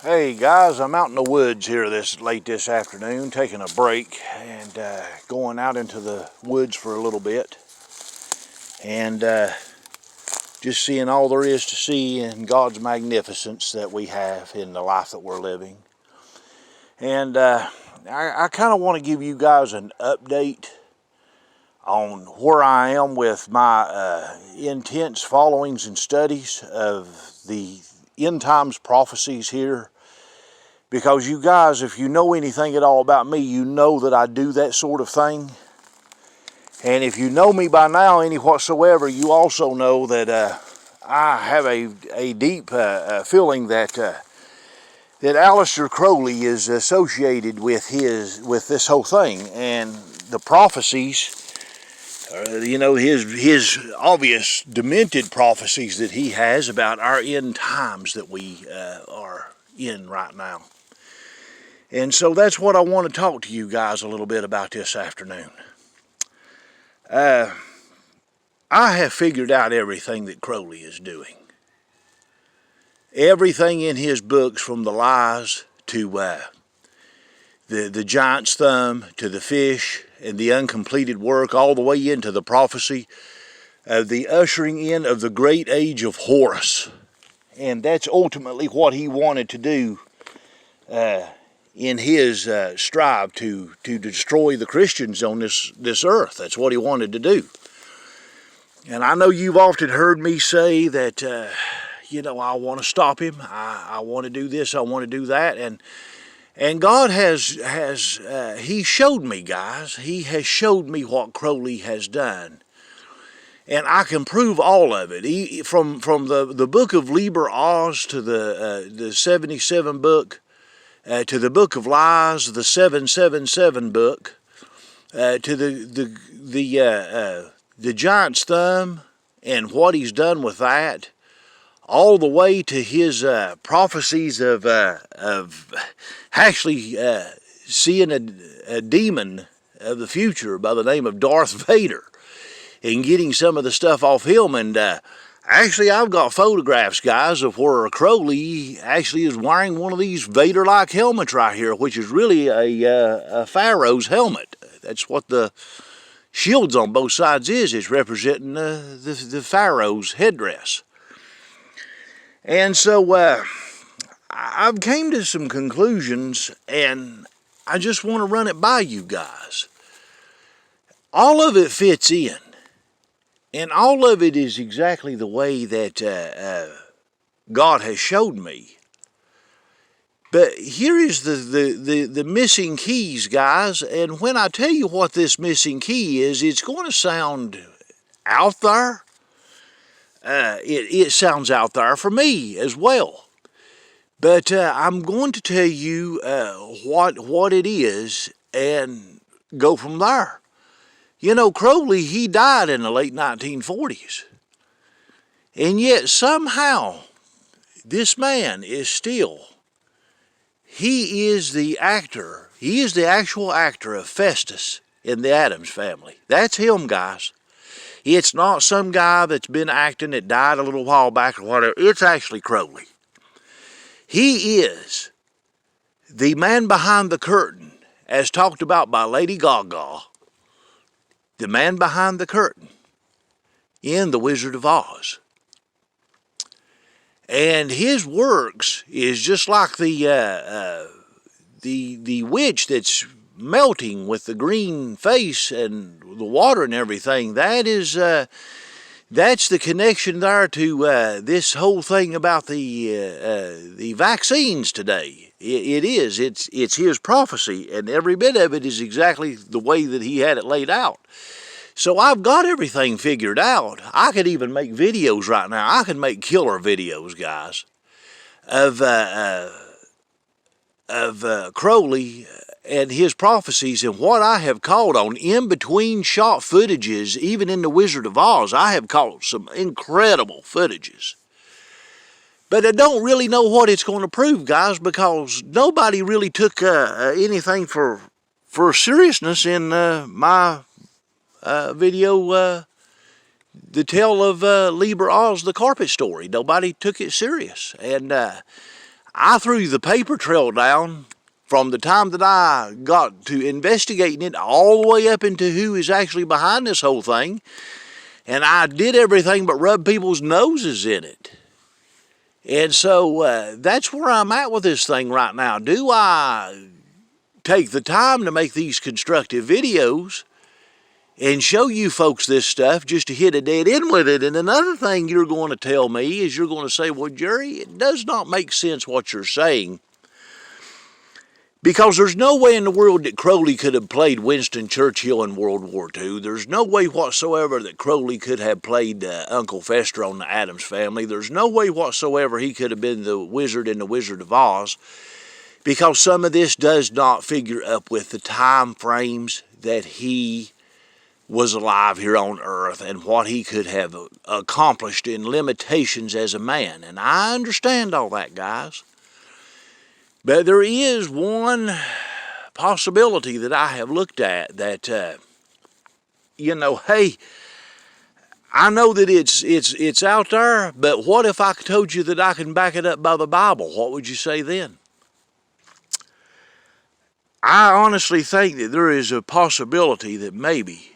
Hey guys, I'm out in the woods here late this afternoon, taking a break and going out into the woods for a little bit and just seeing all there is to see in God's magnificence that we have in the life that we're living. And I kind of want to give you guys an update on where I am with my intense followings and studies of the end times prophecies here. Because you guys, if you know anything at all about me, you know that I do that sort of thing. And if you know me by now, any whatsoever, you also know that I have a deep feeling that Allister Crowley is associated with this whole thing, and the prophecies. His obvious demented prophecies that he has about our end times that we are in right now. And so that's what I want to talk to you guys a little bit about this afternoon. I have figured out everything that Crowley is doing. Everything in his books, from the lies to the giant's thumb to the fish and the uncompleted work, all the way into the prophecy of the ushering in of the great age of Horus. And that's ultimately what he wanted to do in his strive to destroy the Christians on this earth. That's what he wanted to do. And I know you've often heard me say that, I want to stop him. I want to do this. I want to do that. And God he showed me, guys. He has showed me what Crowley has done. And I can prove all of it. From the book of Liber Oz to the 77 book, to the Book of Lies, the 777 book, to the giant's thumb and what he's done with that, all the way to his prophecies of actually seeing a demon of the future by the name of Darth Vader and getting some of the stuff off him. And actually, I've got photographs, guys, of where Crowley actually is wearing one of these Vader-like helmets right here, which is really a pharaoh's helmet. That's what the shields on both sides is. It's representing the pharaoh's headdress. And so I've came to some conclusions, and I just want to run it by you guys. All of it fits in. And all of it is exactly the way that God has showed me. But here is the missing keys, guys. And when I tell you what this missing key is, it's going to sound out there. It sounds out there for me as well. But I'm going to tell you what it is and go from there. You know, Crowley, he died in the late 1940s. And yet somehow, this man is still, he is the actor, he is the actual actor of Festus in the Addams Family. That's him, guys. It's not some guy that's been acting that died a little while back or whatever. It's actually Crowley. He is the man behind the curtain, as talked about by Lady Gaga. The man behind the curtain in The Wizard of Oz. And his works is just like the witch that's melting with the green face and the water and everything. That's the connection there to this whole thing about the vaccines today. It is. It's his prophecy, and every bit of it is exactly the way that he had it laid out. So I've got everything figured out. I could even make videos right now. I can make killer videos, guys, of Crowley and his prophecies, and what I have caught on in-between shot footages, even in The Wizard of Oz. I have caught some incredible footages. But I don't really know what it's going to prove, guys, because nobody really took anything for seriousness in my video, the tale of Liber Oz, the carpet story. Nobody took it serious. And I threw the paper trail down from the time that I got to investigating it all the way up into who is actually behind this whole thing. And I did everything but rub people's noses in it. And so that's where I'm at with this thing right now. Do I take the time to make these constructive videos and show you folks this stuff just to hit a dead end with it? And another thing you're going to tell me is you're going to say, well, Jerry, it does not make sense what you're saying, because there's no way in the world that Crowley could have played Winston Churchill in World War II. There's no way whatsoever that Crowley could have played Uncle Fester on the Addams Family. There's no way whatsoever he could have been the wizard in the Wizard of Oz, because some of this does not figure up with the time frames that he was alive here on Earth and what he could have accomplished in limitations as a man. And I understand all that, guys. But there is one possibility that I have looked at that, hey, I know that it's out there, but what if I told you that I can back it up by the Bible? What would you say then? I honestly think that there is a possibility that maybe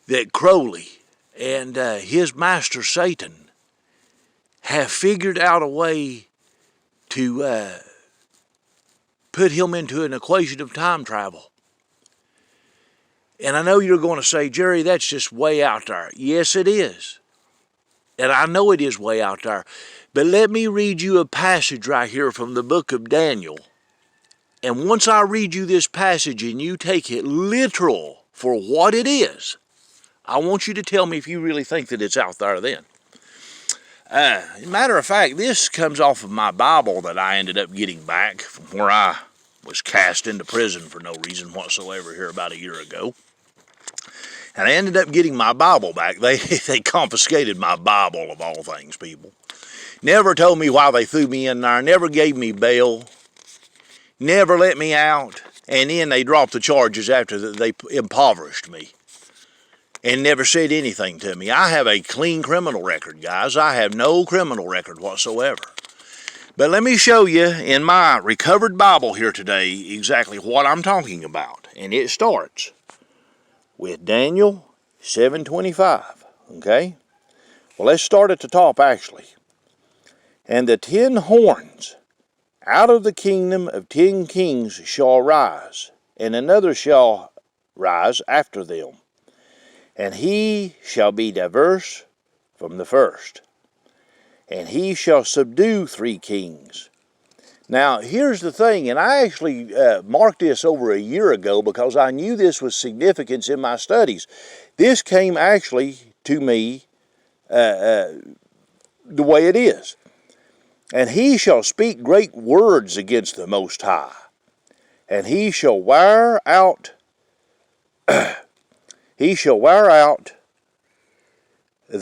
that Crowley and his master Satan have figured out a way to put him into an equation of time travel. And I know you're going to say, Jerry, that's just way out there. Yes, it is. And I know it is way out there. But let me read you a passage right here from the book of Daniel. And once I read you this passage and you take it literal for what it is, I want you to tell me if you really think that it's out there then. Matter of fact, this comes off of my Bible that I ended up getting back from where I was cast into prison for no reason whatsoever here about a year ago. And I ended up getting my Bible back. They confiscated my Bible, of all things, people. Never told me why they threw me in there. Never gave me bail. Never let me out. And then they dropped the charges after they impoverished me. And never said anything to me. I have a clean criminal record, guys. I have no criminal record whatsoever. But let me show you in my recovered Bible here today exactly what I'm talking about. And it starts with Daniel 7:25. Okay? Well, let's start at the top, actually. And the 10 horns out of the kingdom of 10 kings shall rise, and another shall rise after them. And he shall be diverse from the first, and he shall subdue 3 kings. Now, here's the thing, and I actually marked this over a year ago because I knew this was significance in my studies. This came actually to me the way it is. And he shall speak great words against the Most High, and he shall wear out the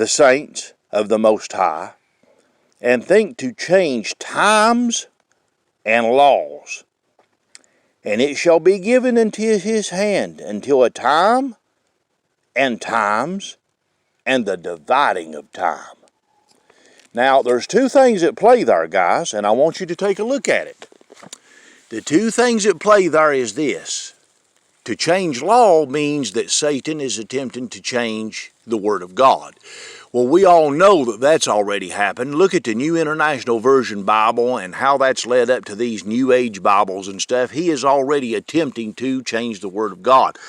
saints of the Most High, and think to change times and laws. And it shall be given into his hand until a time and times and the dividing of time. Now, there's 2 things at play there, guys, and I want you to take a look at it. The 2 things at play there is this. To change law means that Satan is attempting to change the Word of God. Well, we all know that that's already happened. Look at the New International Version Bible and how that's led up to these New Age Bibles and stuff. He is already attempting to change the Word of God.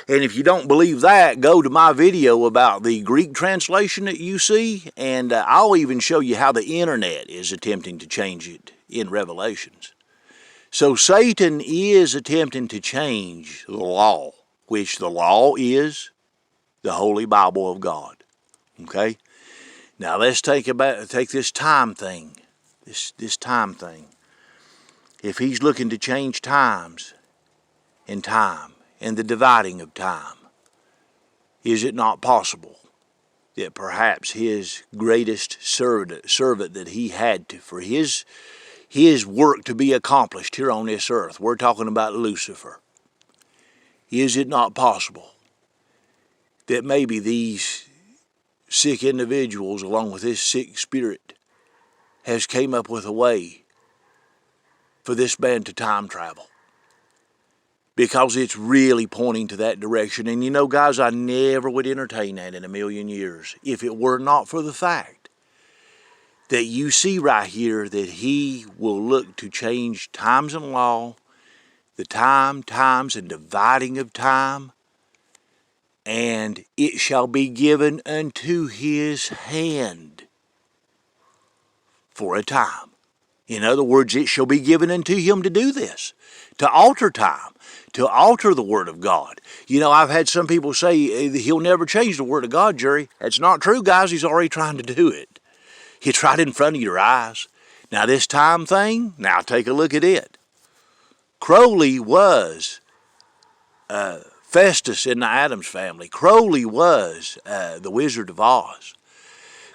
And if you don't believe that, go to my video about the Greek translation that you see, and I'll even show you how the internet is attempting to change it in Revelations. So Satan is attempting to change the law, which the law is the Holy Bible of God. Okay? Now let's take this time thing. This time thing. If he's looking to change times and time and the dividing of time, is it not possible that perhaps his greatest servant that he had for his work to be accomplished here on this earth, we're talking about Lucifer, is it not possible that maybe these sick individuals along with this sick spirit has came up with a way for this man to time travel, because it's really pointing to that direction. And you know, guys, I never would entertain that in a million years if it were not for the fact that you see right here that he will look to change times and law, the times, and dividing of time, and it shall be given unto his hand for a time. In other words, it shall be given unto him to do this, to alter time, to alter the Word of God. You know, I've had some people say he'll never change the Word of God, Jerry. That's not true, guys. He's already trying to do it. It's right in front of your eyes. Now, this time thing, now take a look at it. Crowley was Festus in the Addams Family. Crowley was the Wizard of Oz.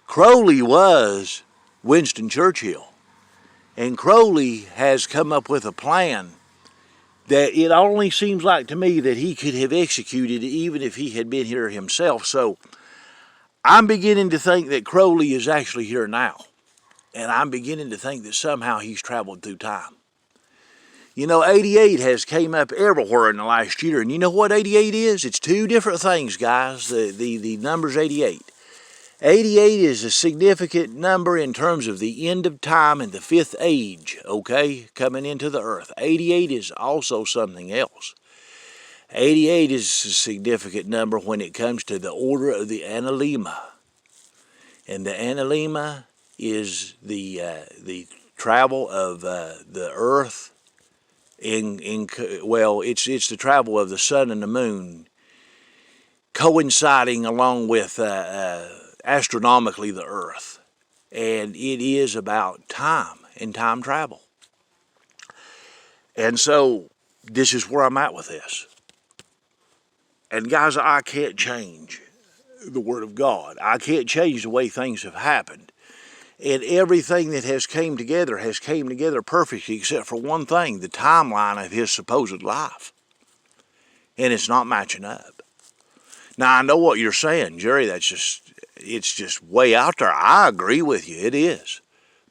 Crowley was Winston Churchill. And Crowley has come up with a plan that it only seems like to me that he could have executed even if he had been here himself. So I'm beginning to think that Crowley is actually here now. And I'm beginning to think that somehow he's traveled through time. You know, 88 has came up everywhere in the last year. And you know what 88 is? It's two different things, guys. The number's 88. 88 is a significant number in terms of the end of time and the fifth age, okay, coming into the earth. 88 is also something else. 88 is a significant number when it comes to the order of the Analema. And the Analema is the travel of the earth it's the travel of the sun and the moon coinciding along with astronomically the earth. And it is about time and time travel. And so this is where I'm at with this. And guys, I can't change the Word of God. I can't change the way things have happened. And everything that has came together perfectly except for one thing, the timeline of his supposed life. And it's not matching up. Now, I know what you're saying, Jerry, it's just way out there. I agree with you, it is.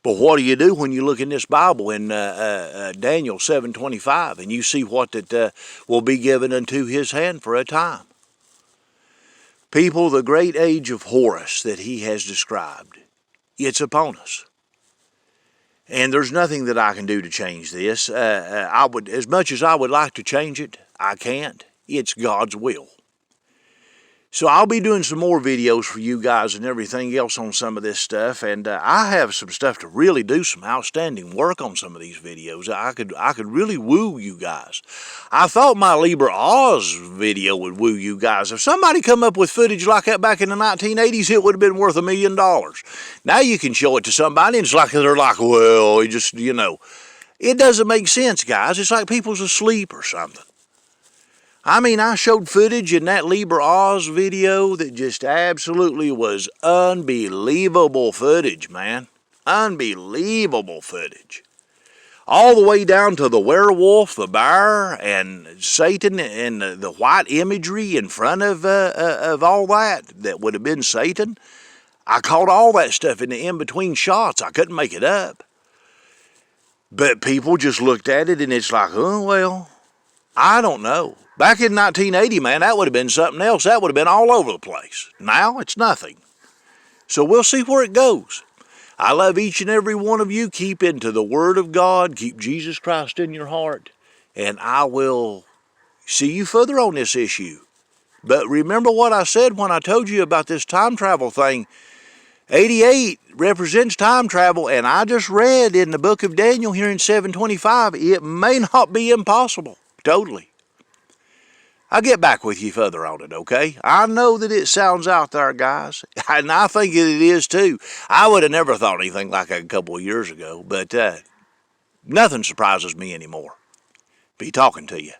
But what do you do when you look in this Bible in Daniel 7:25 and you see what that will be given unto his hand for a time? People, the great age of Horus that he has described, it's upon us. And there's nothing that I can do to change this. As much as I would like to change it, I can't. It's God's will. So I'll be doing some more videos for you guys and everything else on some of this stuff, and I have some stuff to really do some outstanding work on some of these videos. I could really woo you guys. I thought my Liber Oz video would woo you guys. If somebody come up with footage like that back in the 1980s, it would have been worth $1 million. Now you can show it to somebody, and it's like they're like, well, it just, you know, it doesn't make sense, guys. It's like people's asleep or something. I mean, I showed footage in that Liber Oz video that just absolutely was unbelievable footage, man. Unbelievable footage. All the way down to the werewolf, the bear, and Satan, and the white imagery in front of all that would have been Satan. I caught all that stuff in the in-between shots. I couldn't make it up. But people just looked at it and it's like, oh, well, I don't know. Back in 1980, man, that would have been something else. That would have been all over the place. Now, it's nothing. So we'll see where it goes. I love each and every one of you. Keep into the Word of God. Keep Jesus Christ in your heart. And I will see you further on this issue. But remember what I said when I told you about this time travel thing. 88 represents time travel, and I just read in the book of Daniel here in 7:25, it may not be impossible. Totally. I'll get back with you further on it, okay? I know that it sounds out there, guys, and I think it is too. I would have never thought anything like that a couple of years ago, but nothing surprises me anymore. Be talking to you.